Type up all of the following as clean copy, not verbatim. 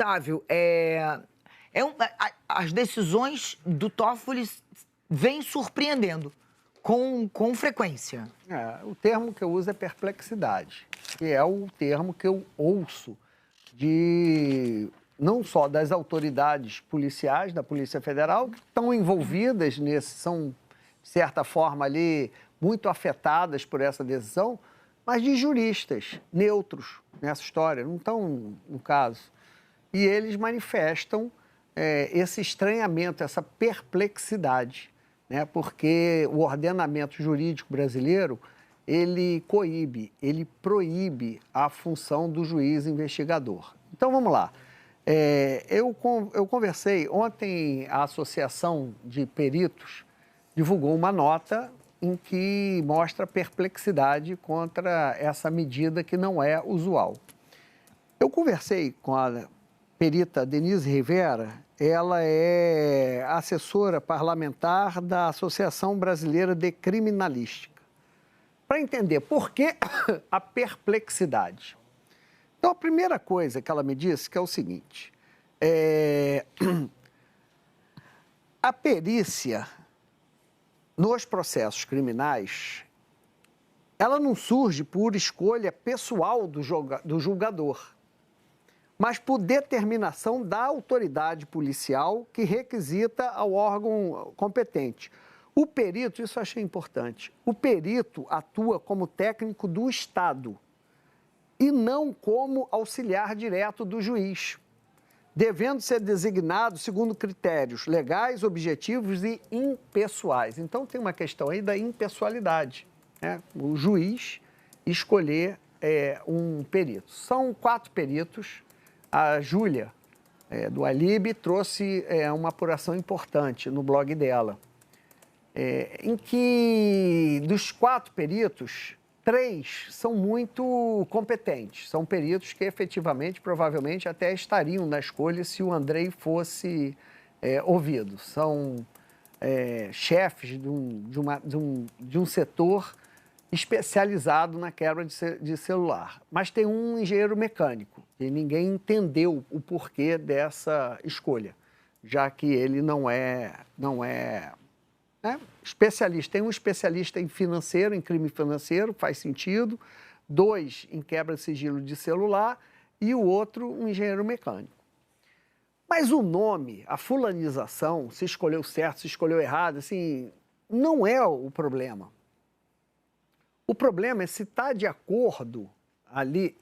Otávio, as decisões do Toffoli vêm surpreendendo com frequência. O termo que eu uso é perplexidade, que é o termo que eu ouço não só das autoridades policiais, da Polícia Federal, que estão envolvidas são, de certa forma, ali, muito afetadas por essa decisão, mas de juristas neutros nessa história, não estão no caso. E eles manifestam esse estranhamento, essa perplexidade, né? Porque o ordenamento jurídico brasileiro, ele coíbe, ele proíbe a função do juiz investigador. Então, vamos lá. Eu conversei, ontem a Associação de Peritos divulgou uma nota em que mostra perplexidade contra essa medida que não é usual. Eu conversei com a perita Denise Rivera, ela é assessora parlamentar da Associação Brasileira de Criminalística, para entender por que a perplexidade. Então, a primeira coisa que ela me disse que é o seguinte, a perícia nos processos criminais, ela não surge por escolha pessoal do julgador, mas por determinação da autoridade policial que requisita ao órgão competente. O perito, isso eu achei importante, o perito atua como técnico do Estado e não como auxiliar direto do juiz, devendo ser designado segundo critérios legais, objetivos e impessoais. Então, tem uma questão aí da impessoalidade, né? O juiz escolher um perito. São 4 peritos. A Júlia, do Alibi, trouxe uma apuração importante no blog dela, em que, dos 4 peritos, 3 são muito competentes. São peritos que, efetivamente, provavelmente, até estariam na escolha se o Andrei fosse ouvido. São chefes de um setor especializado na quebra de celular. Mas tem um engenheiro mecânico, e ninguém entendeu o porquê dessa escolha, já que ele não é especialista. Tem um especialista em financeiro, em crime financeiro, faz sentido, 2 em quebra de sigilo de celular e o outro um engenheiro mecânico. Mas o nome, a fulanização, se escolheu certo, se escolheu errado, assim, não é o problema. O problema é se está de acordo ali,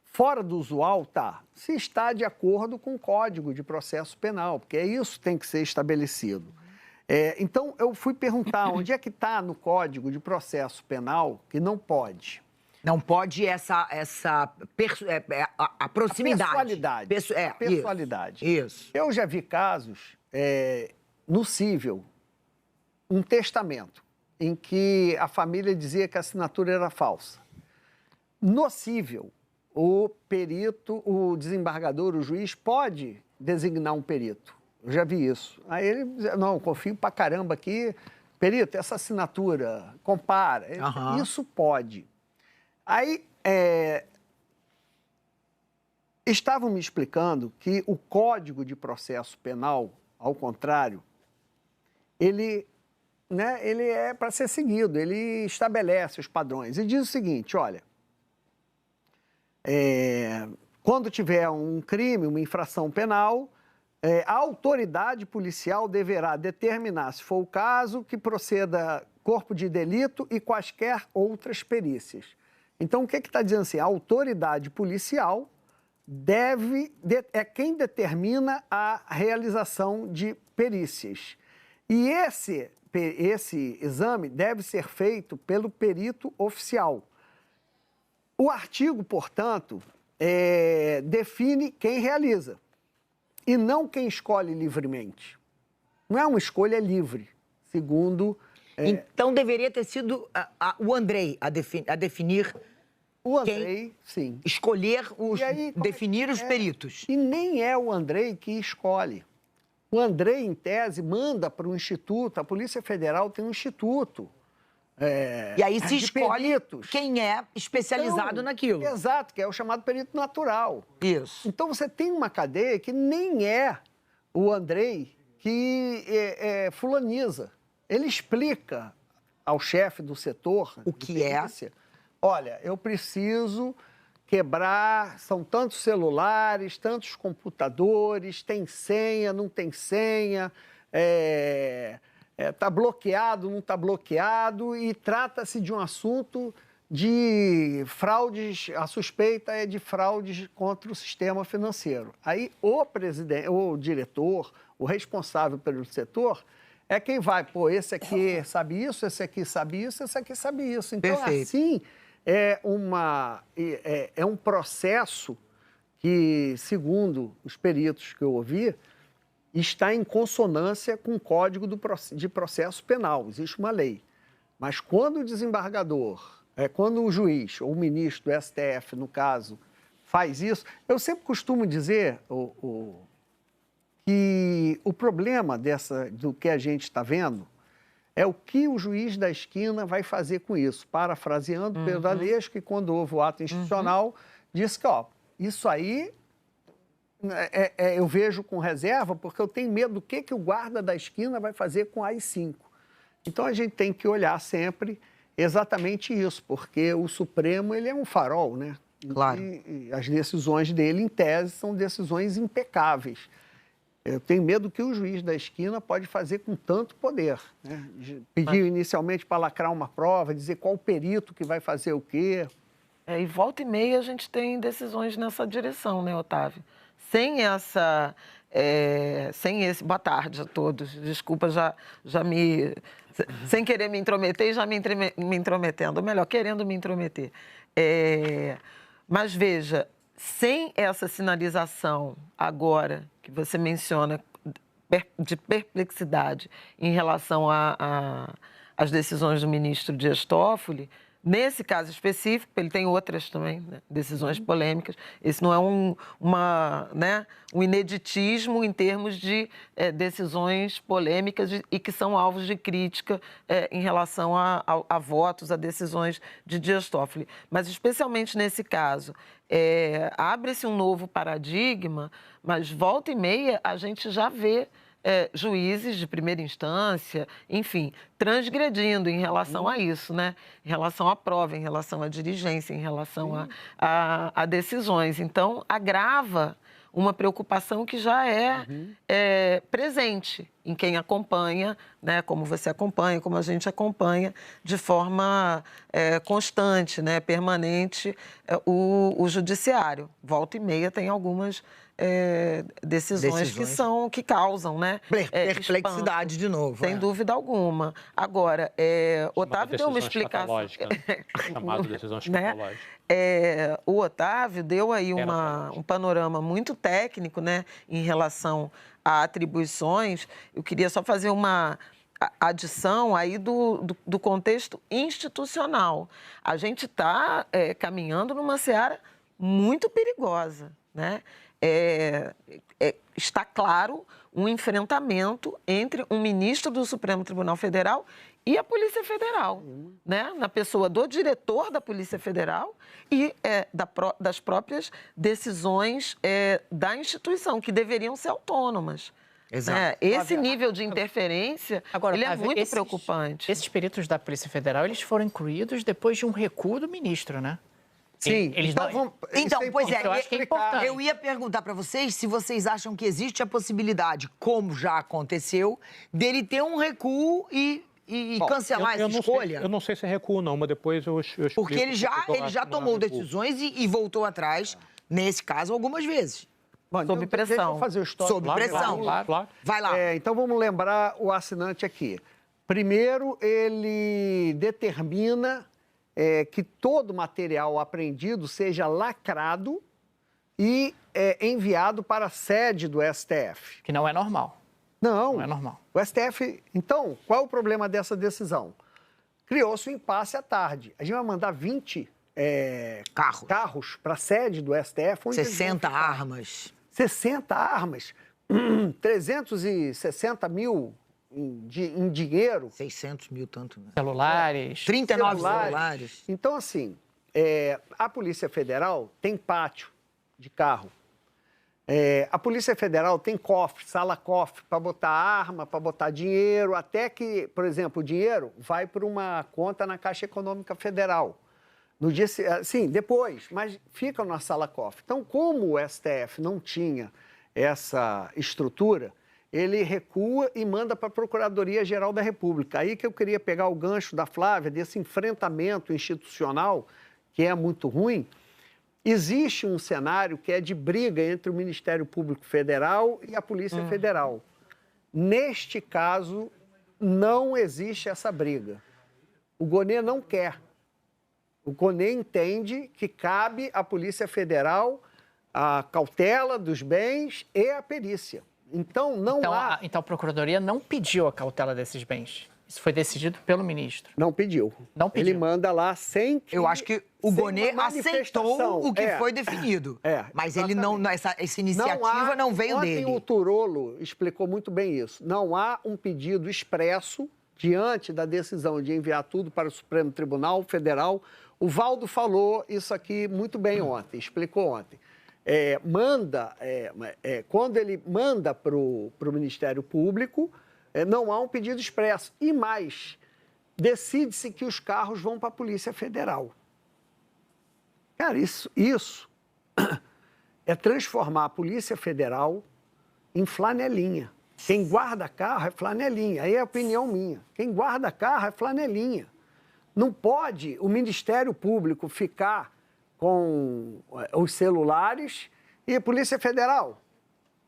fora do usual, se está de acordo com o Código de Processo Penal, porque isso tem que ser estabelecido. Então, eu fui perguntar onde é que está no Código de Processo Penal que não pode. Não pode a proximidade. A pessoalidade. Isso. Eu já vi casos no cível, um testamento, em que a família dizia que a assinatura era falsa. No cível, o perito, o desembargador, o juiz pode designar um perito. Eu já vi isso. Aí ele dizia, não, confio pra caramba aqui. Perito, essa assinatura, compara. Uhum. Isso pode. Aí, estavam me explicando que o Código de Processo Penal, ao contrário, ele é para ser seguido, ele estabelece os padrões. E diz o seguinte, olha, quando tiver um crime, uma infração penal, a autoridade policial deverá determinar, se for o caso, que proceda corpo de delito e quaisquer outras perícias. Então, o que está dizendo assim? A autoridade policial é quem determina a realização de perícias. E esse exame deve ser feito pelo perito oficial. O artigo, portanto, define quem realiza e não quem escolhe livremente. Não é uma escolha livre, segundo... Então, deveria ter sido o Andrei a definir... O Andrei, sim. Escolher, definir os peritos. E nem é o Andrei que escolhe. O Andrei, em tese, manda para o Instituto, a Polícia Federal tem um instituto E aí se de escolhe peritos. quem é especializado Então, naquilo. Exato, que é o chamado perito natural. Isso. Então, você tem uma cadeia que nem é o Andrei que fulaniza. Ele explica ao chefe do setor O de que é. perícia, olha, eu preciso quebrar, são tantos celulares, tantos computadores, tem senha, não tem senha, está bloqueado, não está bloqueado, e trata-se de um assunto de fraudes, a suspeita é de fraudes contra o sistema financeiro. Aí o presidente, o diretor, o responsável pelo setor, é quem vai, pô, esse aqui sabe isso, esse aqui sabe isso, esse aqui sabe isso. Então, Perfeito. assim, é um processo que, segundo os peritos que eu ouvi, está em consonância com o Código de Processo Penal. Existe uma lei. Mas quando o desembargador, quando o juiz ou o ministro do STF, no caso, faz isso, eu sempre costumo dizer que o problema do que a gente está vendo é o que o juiz da esquina vai fazer com isso. Parafraseando Pedro Aleixo, que quando houve o ato institucional, disse que, isso aí eu vejo com reserva, porque eu tenho medo do que o guarda da esquina vai fazer com a AI-5. Então, a gente tem que olhar sempre exatamente isso, porque o Supremo, ele é um farol, né? Claro. E as decisões dele, em tese, são decisões impecáveis. Eu tenho medo do que o juiz da esquina pode fazer com tanto poder, né? Pediu inicialmente para lacrar uma prova, dizer qual o perito que vai fazer o quê. E volta e meia a gente tem decisões nessa direção, né, Otávio? Sem essa... sem esse... Boa tarde a todos. Desculpa, já me... Sem querer me intrometer e já me intrometendo. Ou melhor, querendo me intrometer. Mas veja, sem essa sinalização agora, que você menciona, de perplexidade em relação às decisões do ministro Dias Toffoli, nesse caso específico, ele tem outras também, né, decisões polêmicas, esse não é um ineditismo em termos de decisões polêmicas e que são alvos de crítica em relação a votos, a decisões de Dias Toffoli. Mas, especialmente nesse caso, abre-se um novo paradigma, mas volta e meia a gente já vê juízes de primeira instância, enfim, transgredindo em relação a isso, né? Em relação à prova, em relação à dirigência, em relação a decisões. Então, agrava uma preocupação que já é presente em quem acompanha, né? Como você acompanha, como a gente acompanha, de forma constante, né? Permanente, o judiciário. Volta e meia tem algumas decisões que causam, né? Perplexidade de novo. Sem dúvida alguma. Agora, Otávio deu uma explicação. Né? Chamado decisão escatológica. O Otávio deu aí um panorama muito técnico, né, em relação a atribuições. Eu queria só fazer uma adição aí do contexto institucional. A gente está caminhando numa seara muito perigosa, né? Está claro um enfrentamento entre um ministro do Supremo Tribunal Federal e a Polícia Federal, né? Na pessoa do diretor da Polícia Federal e das próprias decisões da instituição, que deveriam ser autônomas. Exato. Esse nível de interferência, agora, ele é muito preocupante. Esses peritos da Polícia Federal, eles foram incluídos depois de um recuo do ministro, né? Sim, Eles não... Pois é, eu acho que é importante. Eu ia perguntar para vocês se vocês acham que existe a possibilidade, como já aconteceu, dele ter um recuo e cancelar essa escolha. Eu não sei se é recuo, não, mas depois eu explico. Porque ele já tomou decisões e voltou atrás, nesse caso, algumas vezes. Bom, Sob pressão. Deixa eu fazer o histórico. Sob pressão. Claro. Vai lá. Então, vamos lembrar o assinante aqui. Primeiro, ele determina que todo material apreendido seja lacrado e enviado para a sede do STF. Que não é normal. Não é normal. O STF... Então, qual é o problema dessa decisão? Criou-se um impasse à tarde. A gente vai mandar 20 carros para a sede do STF. Onde 60 armas. 60 armas. 360 mil em dinheiro... 600 mil, tanto, né? Celulares. 39 celulares. Então, assim, a Polícia Federal tem pátio de carro. A Polícia Federal tem cofre, sala-cofre, para botar arma, para botar dinheiro, até que, por exemplo, o dinheiro vai para uma conta na Caixa Econômica Federal. No dia, sim, depois, mas fica na sala-cofre. Então, como o STF não tinha essa estrutura, ele recua e manda para a Procuradoria-Geral da República. Aí que eu queria pegar o gancho da Flávia, desse enfrentamento institucional, que é muito ruim. Existe um cenário que é de briga entre o Ministério Público Federal e a Polícia Federal. Neste caso, não existe essa briga. O Gonê não quer. O Gonê entende que cabe à Polícia Federal a cautela dos bens e a perícia. Então, Então, a Procuradoria não pediu a cautela desses bens. Isso foi decidido pelo ministro. Não pediu. Não pediu. Ele manda lá sem que... Eu acho que o Gonê aceitou o que foi definido. Mas ele não, essa iniciativa não veio dele. Ontem o Turolo explicou muito bem isso. Não há um pedido expresso diante da decisão de enviar tudo para o Supremo Tribunal Federal. O Valdo falou isso aqui muito bem ontem, explicou ontem. Quando ele manda para o Ministério Público, não há um pedido expresso. E mais, decide-se que os carros vão para a Polícia Federal. Cara, isso é transformar a Polícia Federal em flanelinha. Quem guarda carro é flanelinha. Aí é a opinião minha. Quem guarda carro é flanelinha. Não pode o Ministério Público ficar com os celulares e a Polícia Federal.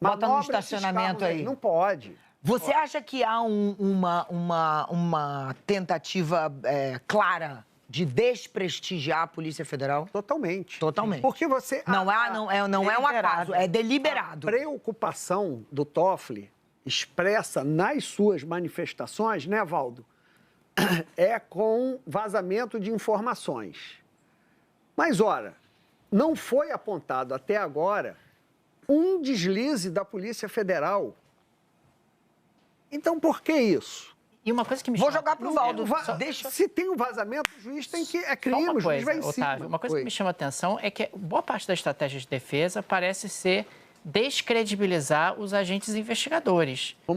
Bota no estacionamento aí. Não pode. Você acha que há uma tentativa clara de desprestigiar a Polícia Federal? Totalmente. Totalmente. Porque você... Não é um acaso, é deliberado. A preocupação do Toffoli, expressa nas suas manifestações, né, Valdo? É com vazamento de informações. Mas, ora, não foi apontado até agora um deslize da Polícia Federal. Então, por que isso? E uma coisa que me Vou chama... jogar pro Valdo. Se tem um vazamento, o juiz tem que... É crime, Só uma o juiz vai coisa, em cima. Otávio, uma coisa que me chama a atenção é que boa parte da estratégia de defesa parece ser descredibilizar os agentes investigadores.